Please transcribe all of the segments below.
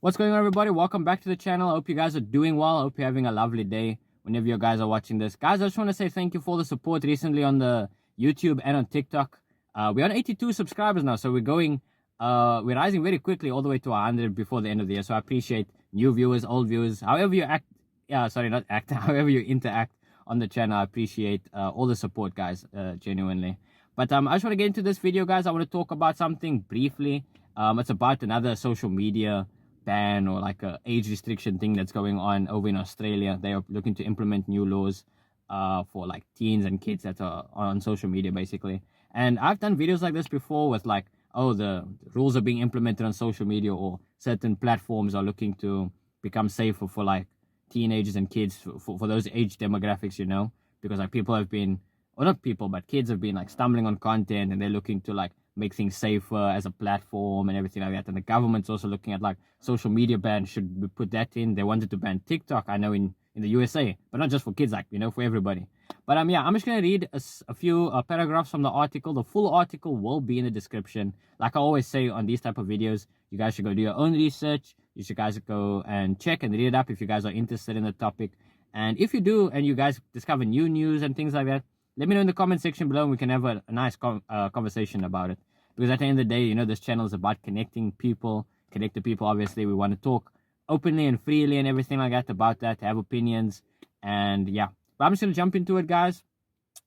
What's going on, everybody? Welcome back to the channel. I hope you guys are doing well. I hope you're having a lovely day whenever you guys are watching this. Guys, I just want to say thank you for the support recently on the YouTube and on TikTok. We're on 82 subscribers now, so we're rising very quickly all the way to 100 before the end of the year. So I appreciate new viewers, old viewers, however you act. Yeah, sorry, not act. However you interact on the channel, I appreciate all the support, guys, genuinely. But I just want to get into this video, guys. I want to talk about something briefly. It's about another social media ban or like a age restriction thing that's going on over in Australia. They are looking to implement new laws for like teens and kids that are on social media, basically. And I've done videos like this before with like, oh, the rules are being implemented on social media, or certain platforms are looking to become safer for like teenagers and kids for those age demographics, because like people have been, or not people, but kids have been like stumbling on content, and they're looking to like make things safer as a platform and everything like that. And the government's also looking at like social media ban. Should we put that in? They wanted to ban TikTok, I know, in the USA, but not just for kids, like, for everybody. But yeah, I'm just gonna read a few paragraphs from the article. The full article will be in the description. Like I always say on these type of videos, you guys should go do your own research. You should guys go and check and read it up if you guys are interested in the topic. And if you do, and you guys discover new news and things like that, let me know in the comment section below, and we can have a nice conversation about it. Because at the end of the day, this channel is about connecting people. Connect to people, obviously. We want to talk openly and freely and everything like that about that, have opinions. And yeah. But I'm just going to jump into it, guys.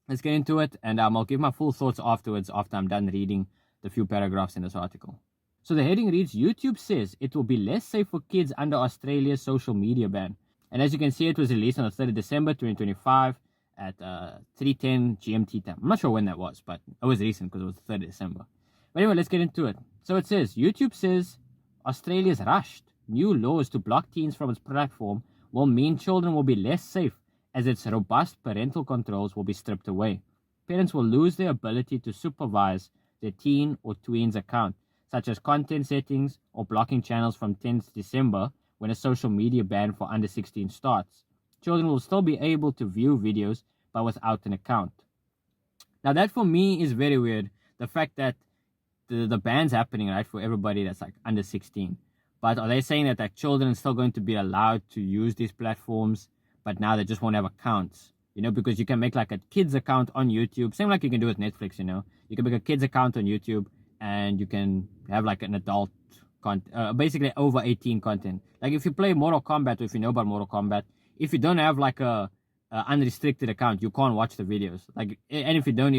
Let's get into it. And I'll give my full thoughts afterwards after I'm done reading the few paragraphs in this article. So the heading reads, YouTube says it will be less safe for kids under Australia's social media ban. And as you can see, it was released on the 3rd of December 2025 at 3:10 GMT time. I'm not sure when that was, but it was recent because it was the 3rd of December. But anyway, let's get into it. So it says, YouTube says Australia's rushed new laws to block teens from its platform will mean children will be less safe, as its robust parental controls will be stripped away. Parents will lose their ability to supervise their teen or tween's account, such as content settings or blocking channels from 10th December when a social media ban for under 16 starts. Children will still be able to view videos, but without an account. Now that for me is very weird. The fact that the ban's happening, right, for everybody that's like under 16. But are they saying that like children are still going to be allowed to use these platforms, but now they just won't have accounts? Because you can make like a kid's account on YouTube, same like you can do with Netflix. You can make a kid's account on YouTube, and you can have like an adult basically over 18 content. Like if you play Mortal Kombat, or if you know about Mortal Kombat, if you don't have like a unrestricted account, you can't watch the videos. Like, and if you're not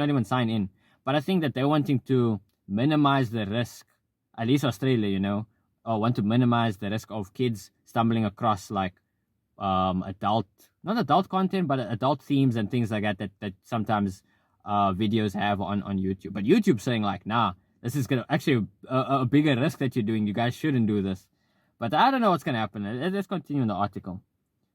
even signed in. But I think that they're wanting to minimize the risk, at least Australia, or want to minimize the risk of kids stumbling across like not adult content, but adult themes and things like that sometimes videos have on YouTube. But YouTube saying like, nah, this is gonna actually a bigger risk that you're doing. You guys shouldn't do this. But I don't know what's gonna happen. Let's continue in the article.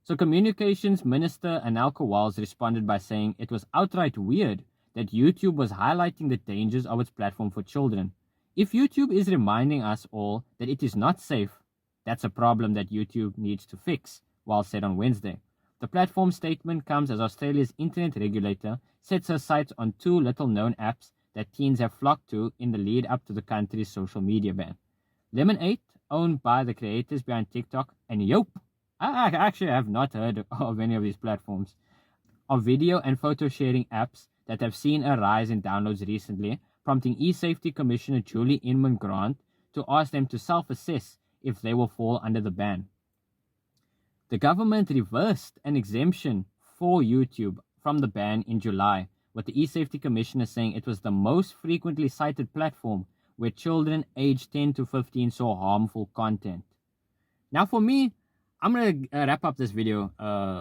So Communications Minister Anelka Wells responded by saying it was outright weird that YouTube was highlighting the dangers of its platform for children. If YouTube is reminding us all that it is not safe, that's a problem that YouTube needs to fix, Wells said on Wednesday. The platform statement comes as Australia's internet regulator sets her sights on two little-known apps that teens have flocked to in the lead up to the country's social media ban. Lemon8, owned by the creators behind TikTok, and Yope, I actually have not heard of any of these platforms, are video and photo sharing apps that have seen a rise in downloads recently, prompting e-safety Commissioner Julie Inman Grant to ask them to self-assess if they will fall under the ban. The government reversed an exemption for YouTube from the ban in July, with the e-safety Commissioner saying it was the most frequently cited platform where children aged 10 to 15 saw harmful content. Now for me, I'm going to wrap up this video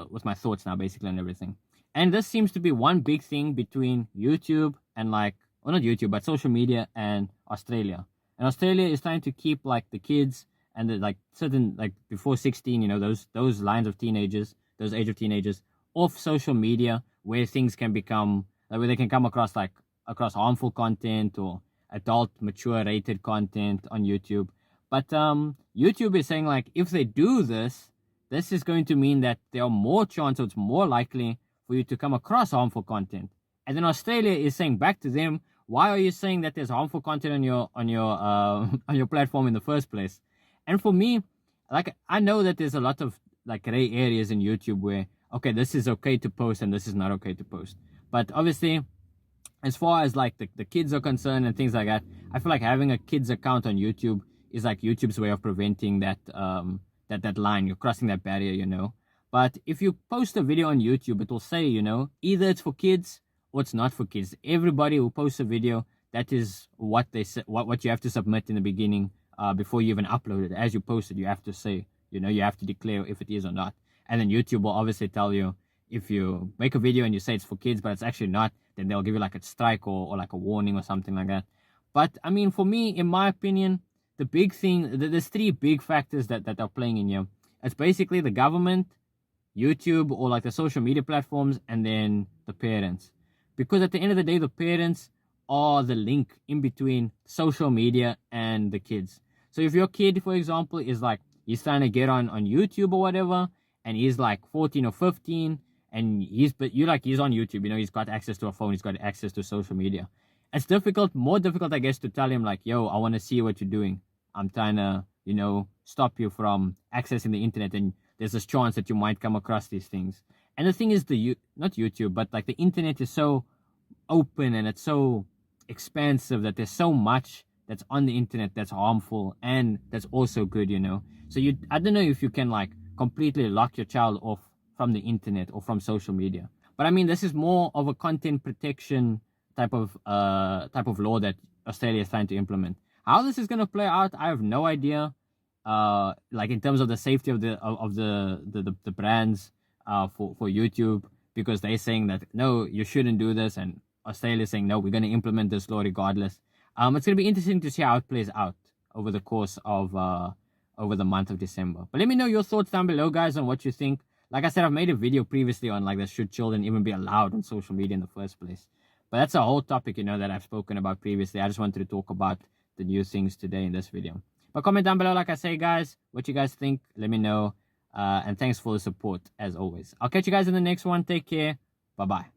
with my thoughts now, basically, on everything. And this seems to be one big thing between YouTube and not YouTube, but social media and Australia. And Australia is trying to keep like the kids and the certain before 16, those lines of teenagers, those age of teenagers, off social media, where things can become where they can come across harmful content or adult mature rated content on YouTube. But YouTube is saying like if they do this is going to mean that there are more chances, it's more likely for you to come across harmful content. And then Australia is saying back to them, why are you saying that there's harmful content on your platform in the first place? And for me, like, I know that there's a lot of like gray areas in YouTube where, okay, this is okay to post and this is not okay to post. But obviously, as far as like the kids are concerned and things like that, I feel like having a kids account on YouTube is like YouTube's way of preventing that that line. You're crossing that barrier, you know. But if you post a video on YouTube, it will say, you know, either it's for kids or it's not for kids. Everybody who posts a video, that is what they say, what you have to submit in the beginning, before you even upload it. As you post it, you have to say, you know, you have to declare if it is or not. And then YouTube will obviously tell you, if you make a video and you say it's for kids but it's actually not, then they'll give you like a strike or like a warning or something like that. But I mean, for me, in my opinion, the big thing, there's three big factors that are playing in here. It's basically the government, YouTube, or like the social media platforms, and then the parents. Because at the end of the day, the parents are the link in between social media and the kids. So if your kid, for example, is like, he's trying to get on YouTube or whatever, and he's like 14 or 15, and he's on YouTube, you know, he's got access to a phone, he's got access to social media. It's more difficult, I guess, to tell him like, yo, I want to see what you're doing. I'm trying to, you know, stop you from accessing the internet, and there's this chance that you might come across these things. And the thing is, not YouTube, but like the internet is so open and it's so expansive that there's so much that's on the internet that's harmful and that's also good, you know. So I don't know if you can like completely lock your child off from the internet or from social media. But I mean, this is more of a content protection type of law that Australia is trying to implement. How this is going to play out, I have no idea. Like in terms of the safety of the brands for YouTube, because they're saying that no, you shouldn't do this, and Australia is saying no, we're going to implement this law regardless. It's going to be interesting to see how it plays out over the course of over the month of December. But let me know your thoughts down below, guys, on what you think. Like I said, I've made a video previously on like, should children even be allowed on social media in the first place? But that's a whole topic, you know, that I've spoken about previously. I just wanted to talk about the new things today in this video. But comment down below, like I say, guys, what you guys think. Let me know. And thanks for the support, as always. I'll catch you guys in the next one. Take care. Bye-bye.